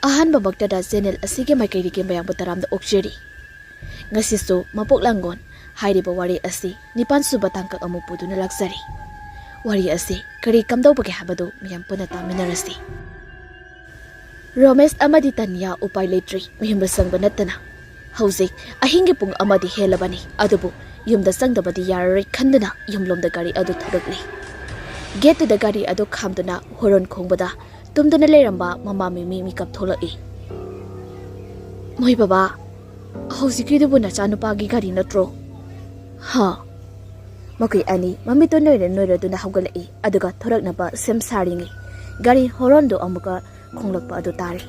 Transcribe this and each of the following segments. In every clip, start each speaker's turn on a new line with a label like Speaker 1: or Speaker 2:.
Speaker 1: Ahanba magtada channel asige maikairige Mayambu Taramna ookchari. Ngasisu mapok langon hairiba wari asi nipan suba tangkak amuk puduna laksari. Wari asi kari kamdawbage habadu miyam puna taminarasi. Romes amadi tanya upai leitri mihimba sangba nattana. Hauzik ahingi pung amadi helabani adubu yumda sangdabadi yarari khandana yumlomda gari adu thoragli. Getu da gari adu khamduna horon khongbada tumduna leiramba mama mimi mikap tholai. Moi baba hauzikidubu nachanupagi gari natro. Ha makai ani mami to noira duna haugalai aduga thoraknaba sem saringi gari horondo amuka khonglakpa adu tari.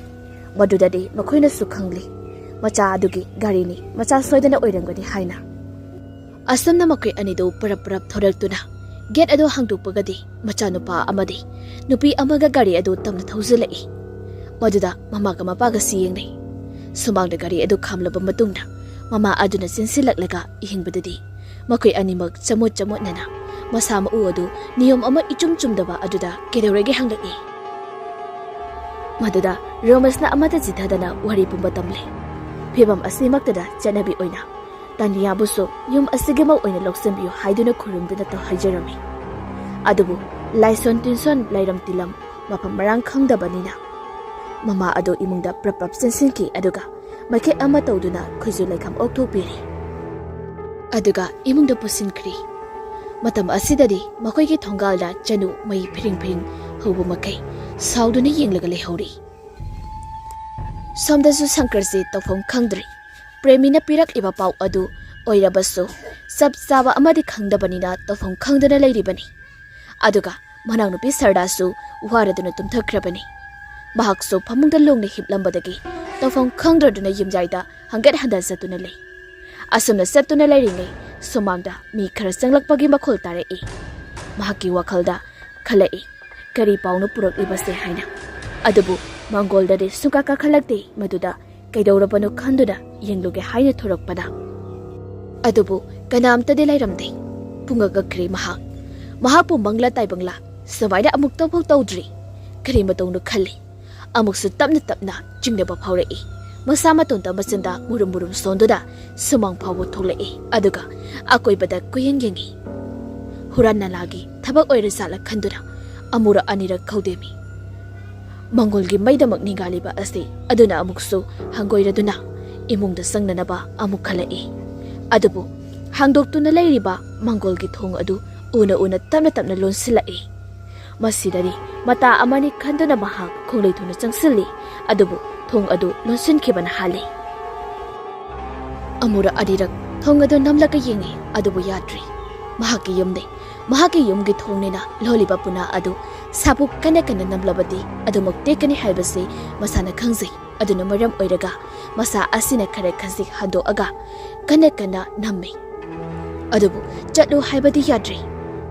Speaker 1: Madudadi makhoina su khangli macha adugi gari ni macha soidana oirangani haina. Asamna makai ani do parap thoraktuna get ado hangdukpagadi macha nupa amadi nupi amaga gari ado tamna thauzalai. Maduda mamaga mapaga siyengni sumangda gari ado khamlaba matungda mama aduna sinsilaklaga ihingbadadi makai animak chamot nana masama u adu niyom ama ichumdaba aduda kedorege hanglai. Maduda romasna amata jithadana wari pumba tamle phebam asimaktada chanabi oina taniya buso yum asigema oina loksambiyo haiduna khurumduna to haijarami adubu laison tinson lairam tilam mapam marang khangdabanina mama ado imungda prapap sensinki aduga make ama tawduna khuju laikham okthopiri aduga imungda pusinkri matam asidadi makoigi thongalda chanu mai phiring hobu makai sauduna yenglaga lehori somdasu sankarsi tofom khangdri premina pirak iba pau adu oirabasu sab saba amadi khangdabanina tofom khangdana leiribani aduga manang nupi sardasu waraduna tumthakrabani mahakso phamungda longna hiplambadagi tofom khangdraduna yimjaida hangat handa satuna lei asumna satuna leiringai somangda mi khara changlakpagi makhol tarei mahaki wakhalda khalai kari paunu purak ibase haina adubu Mangolda sukaka khalakte maduda kaidorabanu khanduna yengluge haina thorakpada adubu kanamta de lairamde pungaga khri mahapu mangla tai bangla sabaida amuk tawphau tawdri khri matongnu khali amuksu tapna jingnaba phaurai masama tonta masinda murum sondoda sumang phawbo tholai aduga akoibada kuyengengi huranna lagi thabak oira sala khanduna amura anira khaudemi Mangolgi maidamak ningaliba ase aduna amuksu hangoiraduna imungda sangnanaba amuk khalai adubu hangdoktuna leiriba mangolgi thong adu una tamna lonsilai masidari mata amani khanduna mahak khongleithuna changsilli adubu thong adu lonsinkhibana hali amura adirak thong adu namlaka yengi adubu yatri mahaki yumgi thongnena loliba puna adu sabu kana namlabadi adumak tekani haibase masana khangzai aduna maram oiraga masa asina khare khansi hando aga kana namme adubu chatlu haibadi yadri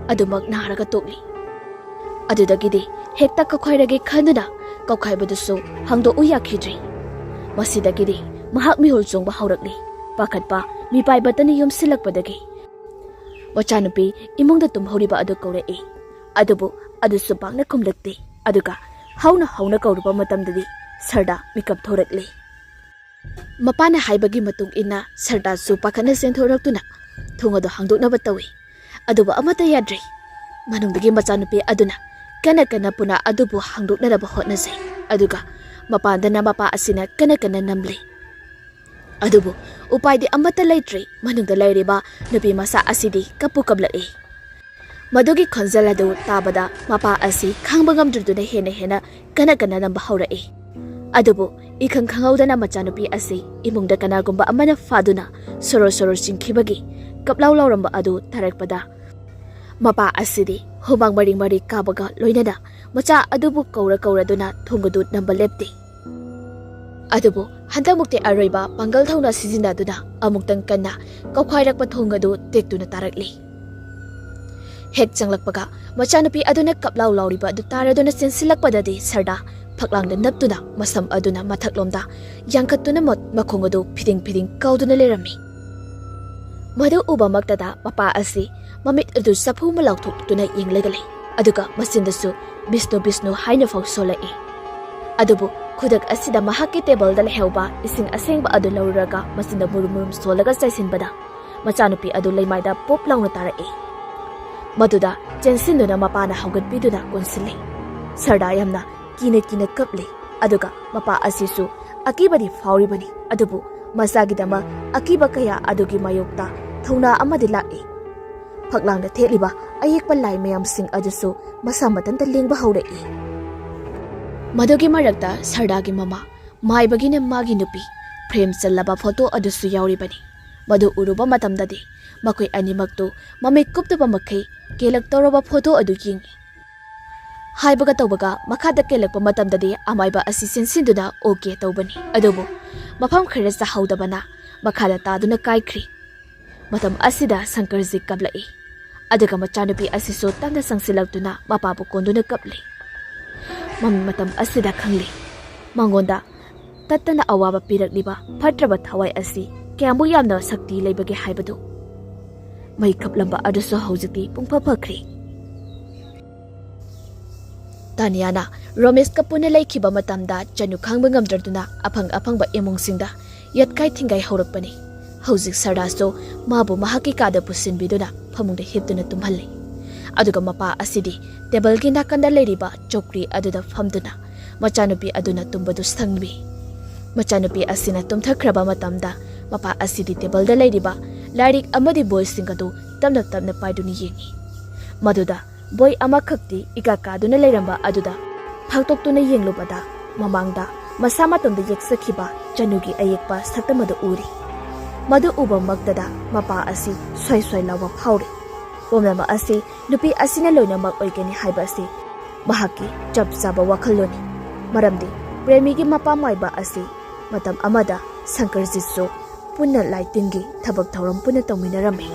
Speaker 1: adumak naharaga tokli adudagide hekta kakhairage khanduna kakhaibadu hangdo uyakhidri masidagide mahak mihol chongba haurakli pakhatpa mipai batani yum silakpadagi wachanupi imungda tumhoriba adu kaurei adubu adusu pakna kumlakte aduga hauna kauruba matamdadi sarda mikap thorakli mapana haibagi matung ina sarda su pakhana senthoraktuna thongado hangdoknaba tawi aduba amata yadri manungdagi machanupi aduna kana puna adubu hangdoknaba hotnasai aduga mapandana mapa asina kana namle adubu upaidi amata leitri manungda leiriba nupi masa asidi kapu kablai madugi khonjal adu tabada mapa asi khangba ngamdruduna hena kana namba haurai adubu ikhang khangaudana machanupi asi imungda kanagumba amana faduna soro chingkhibagi kaplau lauramba adu tarakpada mapa asidi hubang mari kabaga loinada macha adubu kauraduna thongadu namba lepti adubu handamukte aroiba pangal thauna sijinaduna amuktang kanna kaukhairakpa thongadu tektuna tarakli hek changlakpaga machanupi aduna kaplau lauriba adu taraduna sensilakpadadi sarda phaklangda naptuna masam aduna mathaklomda yangkatuna makhong adu phiding kauduna lerami madu uba maktada papa asi mamit adu saphu malauthuk tuna yenglegale aduga masindasu Bisnu haina fau solai Adubu kudak asida mahaki table da lehauba ising asengba adu lauraga masinda murum solaga saisinbada machanupi adu leimaida pop launa tarae maduda chensinduna mapana haugatpiduna konsili sarda yamna kine kapli aduga mapa asisu akibadi fauribani adubu masagidama akiba kaya adugi mayokta thona amadi lae phaklangda theliba ayekpa lai mayam sing adusu masa matanta lengba haurei Madugi marakta sardagi mama maibagine magi nupi frame challaba photo adusu yauribani madu uruba matamdadi makoi animaktu mami kuptaba makai kelak tawraba photo adu yingi haibaga tawbaga makhada kelakpa matamdadi amaiba asi sensinduna okay tawbani adubu mafam khara sahaudabana makhada taduna kaikhri matam asida sankarji kablai aduga machanupi asiso tanda sangsilaktuna mapabu konduna kapli Mami matam asida khangli mangonda tattana awaba pirakliba phatraba thawai asi kyamu yamna sakti leibage haibadu mai khaplamba aduso haujiti pungpha phakri Taniana Romesh kapuna laikhiba matamda chanu khangba ngamdraduna afangba emungsingda yatkai thingai haurakpani haujik sardaso mabu mahaki kada pusinbiduna phamungda hipduna tumhalle aduga mapa asidi table gi nakanda leiriba chokri aduda famduna machanupi aduna tumbadu sthangbi machanupi asina tumthakraba matamda mapa asidi table da leiriba larik amadi boy singadu tamna paiduni yengi maduda boy ama khakti ika kaduna leiramba aduda phaktoktuna yenglubada mamangda masama tumda yeksakhiba chanugi ayekpa saktamadu uri madu uba magdada mapa asi swai lawa phauri Pomnama asi nupi asina loinamak oigani haiba asi mahaki chap chaba wakhaloni maramdi premigi mapa maiba asi matam amada sankarjitso punna lightingi thabak thauram punna tawminarame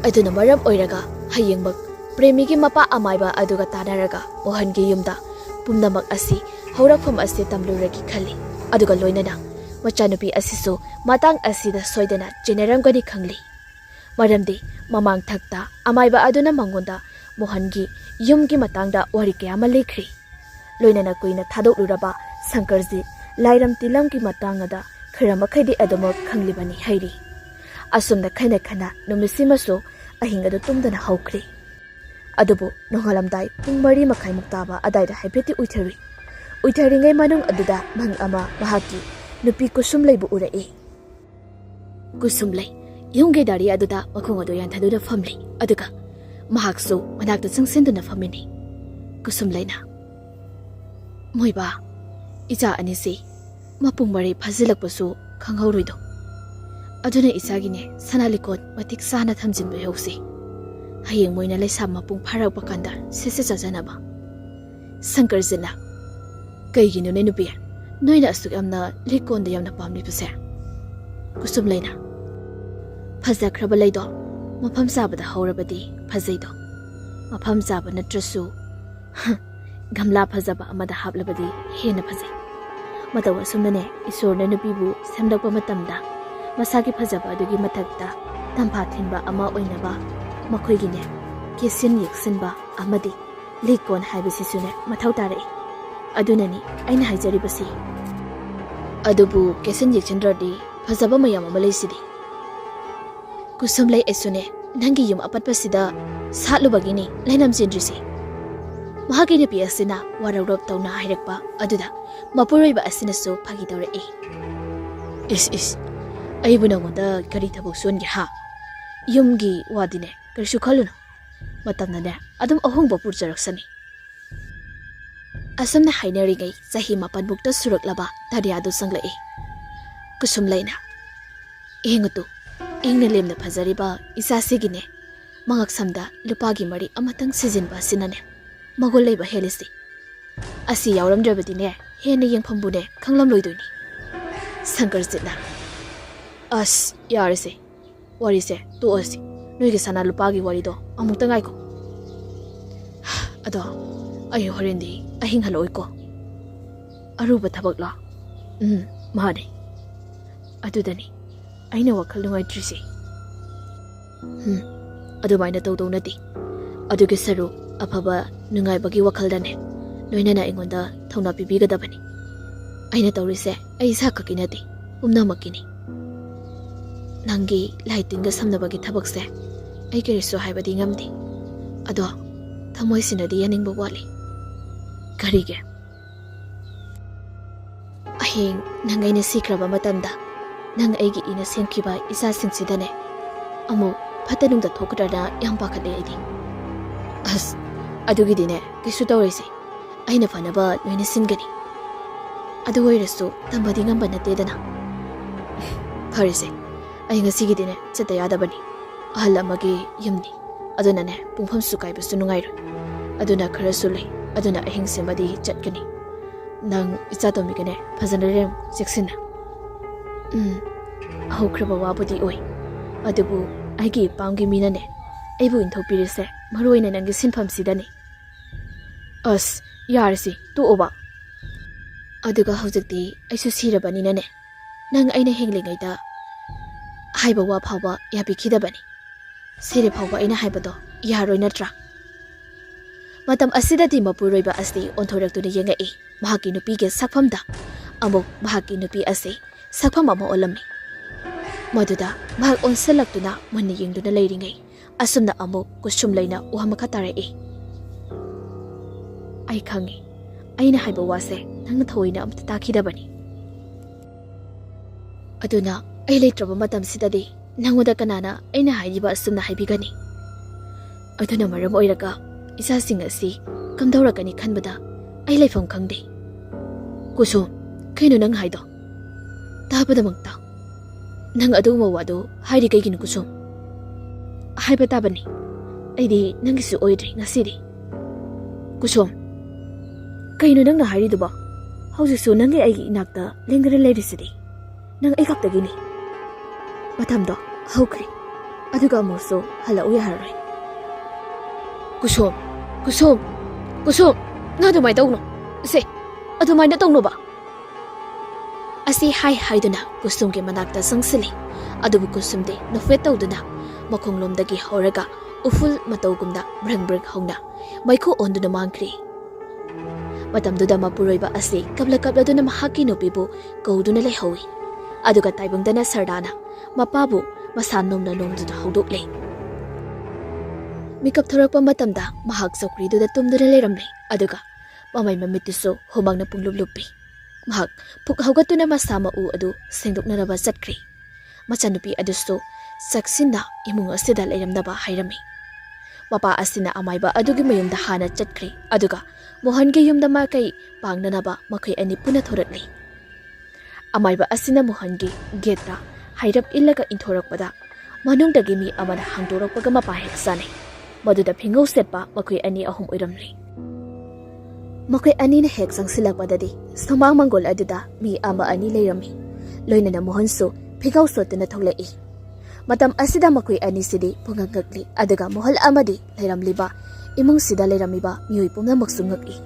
Speaker 1: aduna maram oiraga hayengmak premigi mapa amaiba aduga tanaraga ohangi yumda pumnamak asi haurakpham asi tamluragi khali aduga loinana machanupi asiso matang asida soidana generamgani khangli Maramdi mamang thakta amaiba aduna mangonda mohangi yumgi matangda wari kayama lekhri loinana kuina thadoluraba sankarji lairam tilamgi matangada khiramakhadi aduma khanglibani hairi asumna khana numisimaso ahingadu tumdana haukhri adubu nohalamdai pung mari makhai muktaba adaida haibeti uithari ngai manung aduda mang ama mahaki nupi kusum leibu urai kusum lei Yungge dari aduda makhong adu yan thaduda famli aduga mahaksu manakta changsenduna famini kusum laina moiba icha anisi mapung mari phazilakpasu khangauroido aduna isagine sanalikot matik sana thamjinbe hausi hayeng moina leisa mapung pharakpa kanda sese chajanaba sankarjina kaiginu ne nupi noina asuk amna likonda yamna pamni pase kusum laina Fazakraba leido mafam sabada haurabadi fazaido mafam saba natrasu gamla fazaba amada hablabadi hena fazai matawa sumnane isorna nupibu semdakpa matamda masagi fazaba adugi mathakta tampha thinba ama oinaba makhoigine kesin yeksinba amadi likon haibasisune mathau tare adunani aina haijaribasi adubu kesin yekchindradi fazaba mayam amalaisidi Kusum lai esune nangi yum apatpasida satlubagini lainam jindrisi mahagini pi asina wararop tawna hairakpa aduda mapuroiba asina so phagi tawre is aibu nangoda kari thabok songi ha yumgi wadine karishu khaluna matamna ne adum ahungba purjaraksani asamna hainari gai sahi mapan bukta suraklaba tariadu sanglai kusum laina engutu ingna lemna phajariba isasigine mangak samda lupagi mari amatang sijinba sinane magol leiba helisi asi yawramdrabadine hena yengphambune khanglam loidoni sankarjitna as yarise warise to asi noige sana lupagi warido amukta ngaiko ado ayo horendi ahing haloiko aruba thabakla mane adudani aina wakhal nungaitrise adumaina tawdonati aduge saru afaba nungaibagi wakaldane loinana aingonda thongna pibigadabani aina tawrise ai sa kakinati umnamakini nangi lightinga samnabagi thabakse ai keriso haibadi ngamdi ado thamoi sinadi yaningba wali karige ahing nangaina sikraba matamda nang aigi ina semkiba isa singsidane amu phatanungda thokdana yam pakhale aidi as adugidine kisu tawrisi aina fanaba loina singani adu oirasu tambadi ngamba natedana farise ai ngasigidine chata yadabani ahal amagi yumni adunane pungpham sukaibasu nungairu aduna kharasu lei aduna ahing semadi chatkani nang icha tomigane phajana rem seksina haukraba wabudi oi adubu aigi pamgi minane aibu inthopirise maroina nangi sinpham sidani as yarsi tu oba aduga hojikti aisu sirabani nane nang aina henglingaida haiba wa phawba yabikhidabani sire phawba aina haibado yaroi natra matam asidati mapuroiba asti onthoraktuna yengai mahaki nupi ge sakphamda amuk mahaki nupi ase sakpham ama olami maduda mahak onsalaktuna munni yengduna leiringai asumna amuk kusum leina uhamakha tarai ai khangi aina haiba wase nang thoina amta takhidabani aduna ai leitraba matam sidadi nangoda kanana aina haiba asumna haibigani aduna maram oiraga isa sing asi kamdaurakani khanbada ai leifam khangde kusum kaino nang haido tabadamakta nang aduma wado hairi kaiginu kusum haiba tabani aidi nangisu oidri ngasidi kusum kaino nang na hairi duba haujisu nangi aigi inakta lengre leirisidi nang ai kaptagini matamdo haukri aduga moso hala uya haroi kusum kusum kusum na dumai tawno se adumai na tawno ba asi hai haiduna kusum ge manakta sangsili adubu kusum de nofet tawduna makonglomdagi horaga uful matawgumda brang hongna maikho onduna mangkri matamduda mapuroiba asi kabla duna mahaki nopibu kauduna lehawi aduga taibungdana sardana mapabu masanomna nomduna haudoklei mikap thorakpa matamda mahak sokriduda tumduna leiramle aduga mamai mamitisu homangna pungluplupi mahak phuk haugatuna masama u adu sengdoknaraba chatkri machanupi adusu saksinna imung asida leiramnaba hairami mapa asina amaiba adugi mayumda hana chatkri aduga mohange yumda makai pangnanaba makai ani puna thorakli amaiba asina mohange getra hairap illaga inthorakpada manungdagi mi amana hangdorakpaga mapa heksane maduda phingau setpa makai ani ahum oiramli makai ani na hek sangsilakpadadi samang mangol aduda mi ama ani leirami loinana mohansu phingau sotna tholai matam asida makai ani sidi pungangakli aduga mohal amadi leiramliba imung sida leiramiba mioi pumna maksungaki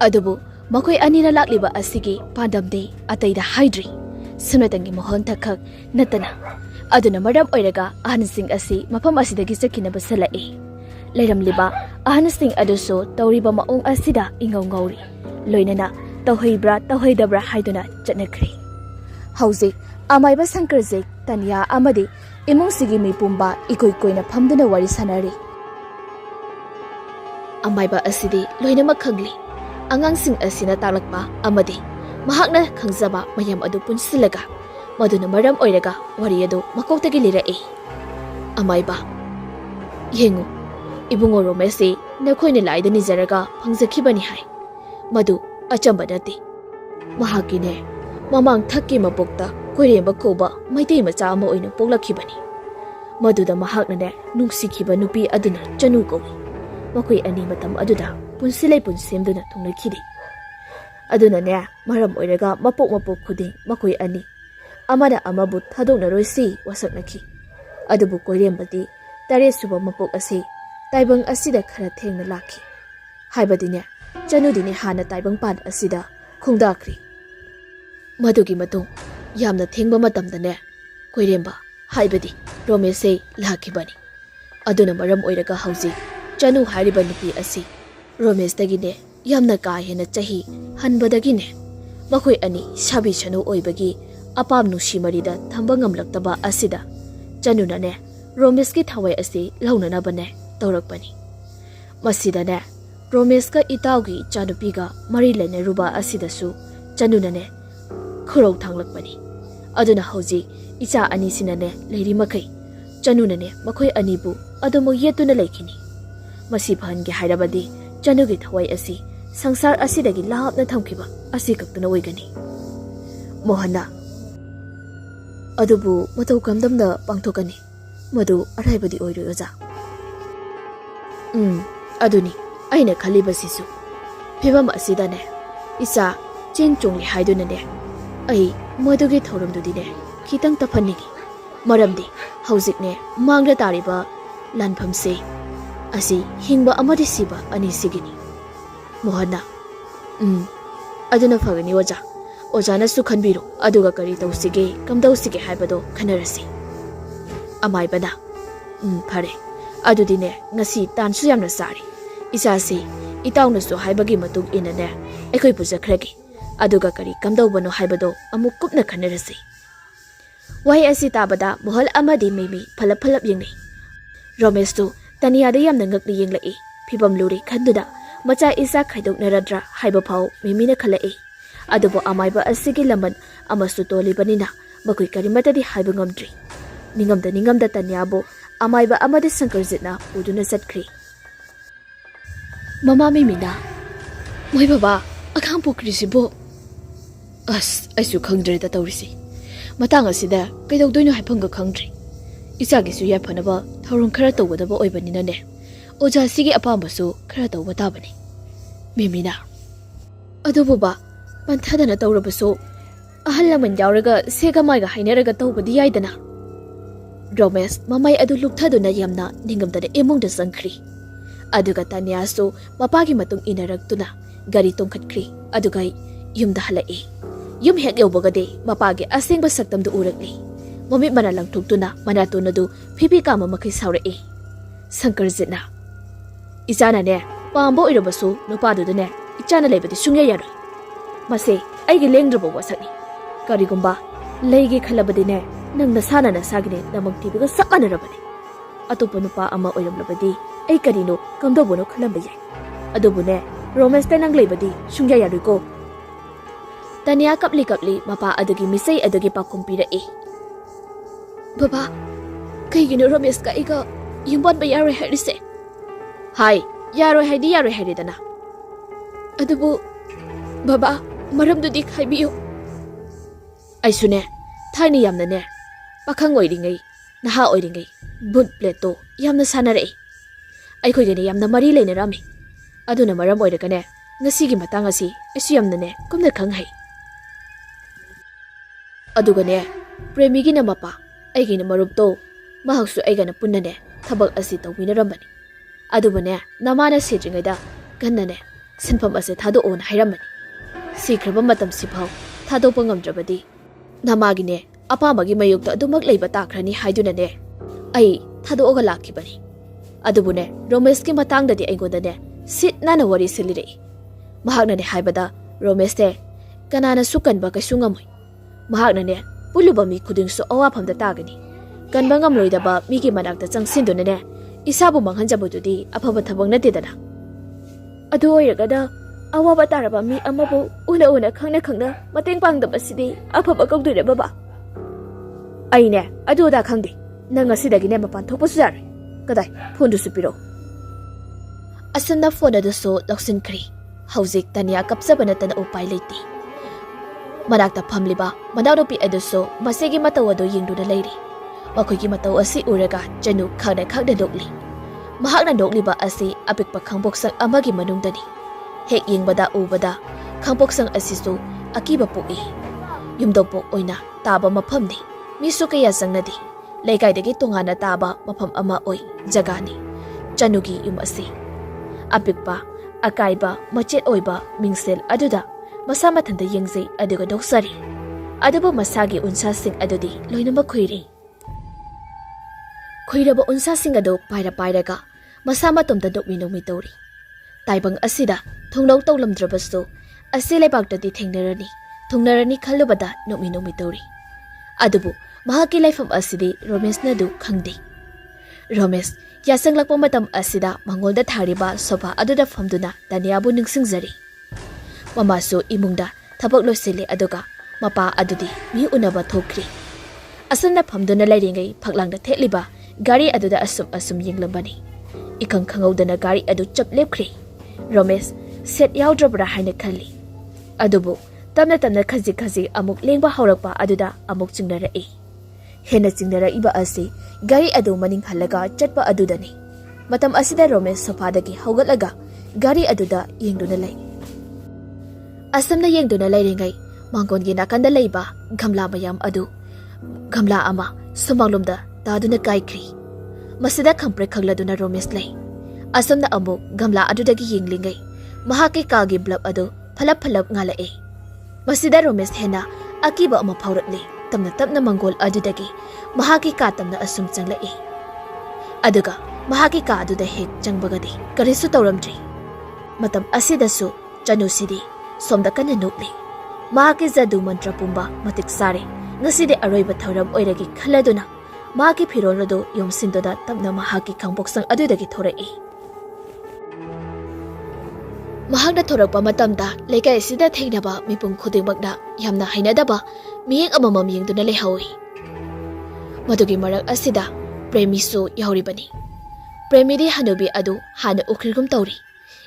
Speaker 1: adubu makai ani na lakliba asigi pandamde ataida haidri sunatangi mohon takhak natana aduna maram oiraga ahansing asi mafam asidagi sakhinaba salai leiramliba ahansing aduso tawriba maong asida ingawngawri loinana tawheibra tawheidabra haiduna chatnakri hauji amaiba sankarje tanya amadi imung sigi mi pumba ikoi koina phamduna wari sanari amaiba asidi loinama khangli angangsing asina talakpa amadi mahakna khangzaba mayam adu punsilaga maduna maram oiraga wari adu makoktagi lirai amaiba yengu ibungo romesi nakhoine laida nijaraga phangzakhibani hai madu achamba nati mahakine mamang thakki mapokta koiremba koba maitei macha ama oina poklakhibani maduda mahakna ne nungsikhiba nupi aduna chanu kowi makoi ani matam aduda punsilai punsemduna thungnakhidi aduna ne maram oiraga mapok khuding makoi ani amada amabu thadoknaroisi wasaknakhi adubu koirembadi tare suba mapok asi taibang asida khara thengna lakhi haibadine chanudine hana taibang pan asida khungdakri madugi matung yamna thengba matamdane koiremba haibadi romese lakhibani aduna maram oiraga hauji chanu hariba nupi asi romesh dagine yamna ka hena chahi hanbadagine makhoi ani sabi chanu oibagi apam nusi marida thamba ngamlaktaba asida chanuna ne romesh ki thawai asi launana bane tawrakpani masida ne romesh ka itawgi chanupi ga mari lene ruba asida su chanuna ne khurau thanglakpani aduna hoji icha ani sinane leiri makai chanuna ne makhoi ani bu adomo yetuna laikini masi phange hairabadi chanugi thawai asi sangsar asidagi lapna thamkiba asi kaktuna oigani mohana adubu matau kamdamda pangthokani madu araibadi oiro oja aduni aina khaliba sisu phibam asida ne isa chen chungli haiduna ne ai modugi thoramdudi ne khitang taphannigi maramdi hauzik ne mangda tariba lanphamse asi hingba amadi siba ani sigini mohana aduna fagani oja ojana su khanbiro aduga kari tawsige kamdawsige haibado khanarasi amai bana phare adudine ngasi tansu yamna sari isasi itawna su haibagi matung inane ekoi pujakhragi aduga kari kamdawbano haibado amuk kupna khanarasi wai asi tabada mohal amadi mimi phalap phalap yengni romesh tu taniyada yamna ngakni yenglai phibam luri khanduda macha isa khaidok naradra haiba phau mimina khalai adubo amaiba asigi laman amasu toli banina bakui karimatadi haiba ngamdri ningamda tanyabo amaiba amadi sankarjitna uduna satkri mama mimina moi baba akham pukrisibo aisu khangdri ta tawrisi matang asida kaidokdoino haifanga khangdri isagi su ya phanaba thorong khara tawdaba oibanina ne oja sigi apambasu khara tawba tabani mimina adubo ba panthadana tawrabasu ahal laman yauraga sega maiga hainaraga tawbadi yaidana romesh mamai adu lukthaduna yamna ningamdana emungda sangkhri aduga tanyasu mapagi matung inaraktuna gari tongkhatkri aduga yumda halai yum hek yobagade mapagi asengba saktamdu urakli mami mana langthuktuna manatonadu phipi kama makai saurai sankarjitna isana ne pambo irabasu nupaduda ichana leibadi sungya yaroi mase aigi lengdrabo wasakni karigumba leigi khalabadine nang nasana nasagine namang tibiga sakanarabani atopa nupa ama oiramlabadi ai karino kamdobono khalamba yai adubune romesh ta nang leibadi sungya yaroi ko tanya kapli mapa adagi misai adagi pakumpira baba kaigino romesh ka iga yumban ba yaroi harise hai yaroi haidana adubu baba maramdudi khaibiyo aisune thaini yamna ne pakhang oiringai naha oiringai bun pleto yamna sanare aikhoi ne yamna mari leina rami aduna maram oiraga ne ngasigi matang asi asu yamna ne kumna khanghai aduga ne premigi na mapa aigi na marup to mahaksu aiga na punna ne thabak asi tawina rambani aduba ne namana sejringai da ganna ne sinpham ase thado on hairamani sikraba matam siphaw thadokpa ngamdrabadi namagine apamagi mayukta adumak leiba takrani haiduna ne ai thadoga lakhibani adubune romesh ki matangdadi aigoda ne sit nana wari silire mahakna ne haibada romesh te kanana sukanba kaisungamoi mahakna ne puluba mi khudingsu awafamda tagani kanba ngamloidaba mi ki manakta changsinduna ne isabu manghanjabududi afaba thabang natedana adu oiragada awaba taraba mi amabu una khangna mateng pangdabasidi afaba kawdure baba aine aduda khangde nang asidagi ne mapan thokpasu yar kadai phone du supiro asanda phone adu so loksin khri hauzik tania kapsabana tan upai leiti manakta phamliba manawropi adu so masegi mataw adu yingduda leiri makhoi matau asi uraga chanu khagda dokli mahakna dokliba asi apikpa khangboksang amagi manungdani hek yingbada ubada khangboksang asisu akiba poi yumdopok oina taba mafamni misu kaya sangnadi leikaidagi tongana taba mafam ama oi jagani chanugi yum asi apikpa akaiba machet oiba mingsel aduda masa mathanda yengjei aduga doksari aduba masagi unsa sing adudi loinama khoiri khoiraba unsa sing ado pairaga masa matomda dokmi nongmi tori Taibang asida thonglaw tawlamdrabasu ase leibakdadi thungnarani khallubada nomi tori. Adubu mahaki laifam asidi Romesh nadu khangde. Romesh yasanglakpa matam asida mangolda thariba sofa aduda famduna Taniyabu ningsingjari. Mamasu imungda thabak loisile aduga mapa adudi mi unaba thokri. Asana famduna lairingai phaklangda theliba gari aduda asum yenglambani. Ikang khangawdana gari adu chap lepkhri. Romesh set yaudrabra haina khalli. Adubu tamna khazi amuk lengba haurakpa aduda amuk chingnarae. Hena chingnaraiba ase gari adu maning halaga chatpa adudani. Matam asida Romesh sofadagi haugatlaga gari aduda yengduna lai. Asamna yengduna lairingai mangongi nakanda laiba gamla mayam adu gamla ama sumanglumda taduna kaikri. Masida khampre khagladuna Romesh lai. Asamna amuk gamla adudagi yenglingai mahaki kagi blab adu phalap ngalae. Masida Romesh hena akiba ama phauratli tapna mangol adudagi mahaki ka tamna asum changlae. Aduga mahaki ka aduda hek changbagadi karisu tawramdri. Matam asidasu chanusidi somda kana nokli. Mahaki jadu mantra pumba matik sare ngaside aroiba thauram oiragi khaladuna mahaki phirolado yomsindoda tapna mahaki khangboksang adudagi thorai. Mahakna thorakpa matamda leikai sida thengnaba mipum khudingmakna yamna hainadaba miyeng amamam yengduna lehawi. Madugi marak asida Premisu yauribani. Premidi hanubi adu hana ukrigum tawri.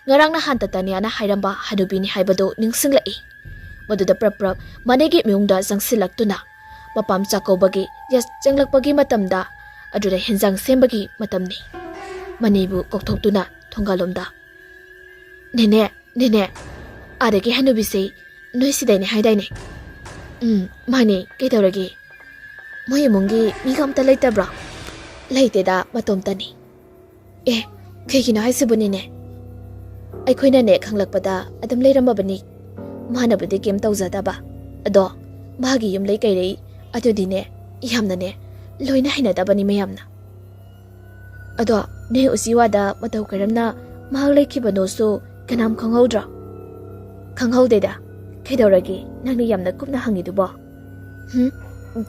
Speaker 1: Ngarangna hanta Taniana hairamba hanubini haibado ningsinglai. Maduda prap manegi miungda jangsilaktuna mapam chakobagi yas changlakpagi matamda aduda hinjang sembagi matamni. Manibu kokthokduna thongalomda. Nene, adagi hanubise noisidaine haidaine. Mani kaidawragi. Moyamungi migamta laitabra. Laiteda matomtani. Kaigina haisibunine. Aikoina ne khanglakpada adam leiramabani. Manabudi kem tawjadaba. Ado magi yum lei kairei adudine yamnane loina hainadabani mayamna. Ado ne usiwada mataw karamna mahak leikibanosu kanam khanghaudra. Khanghaudeda kaidawragi nangni yamna kupna hangidubo.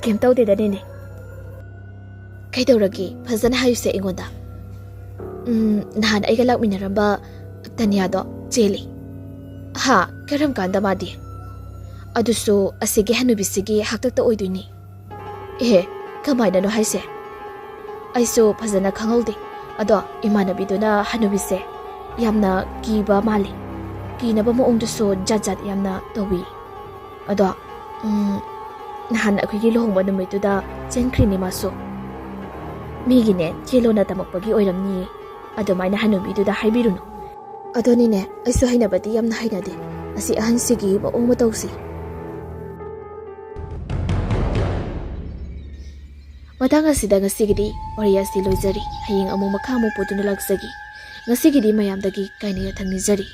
Speaker 1: Kem tawdeda nene. Kaidawragi fazana hayuse ingonda. Nahan aiga lakminaramba Tanyado cheli. Ha karam kanda madi. Adusu asigi hanubisigi haktakta oiduini. Kamaina no haise. Aisu fazana khanghaudi. Ado imanabiduna hanubise yamna kiba mali. Kinaba moongdusu jajat yamna towi. Ado nahan akhigi lohongba numituda chenkrini masu. Migine chelona tamakpagi oiramni. Adumaina hanubiduda haibirunu. Adonine aisu hainabadi yamna hainade. Asi ahansigi maong matawsi. Matang asida ngasigidi wariyasi loizari hayeng among makhamu poduna lagsagi. Ngasigidi mayamdagi kainaya thangnijari.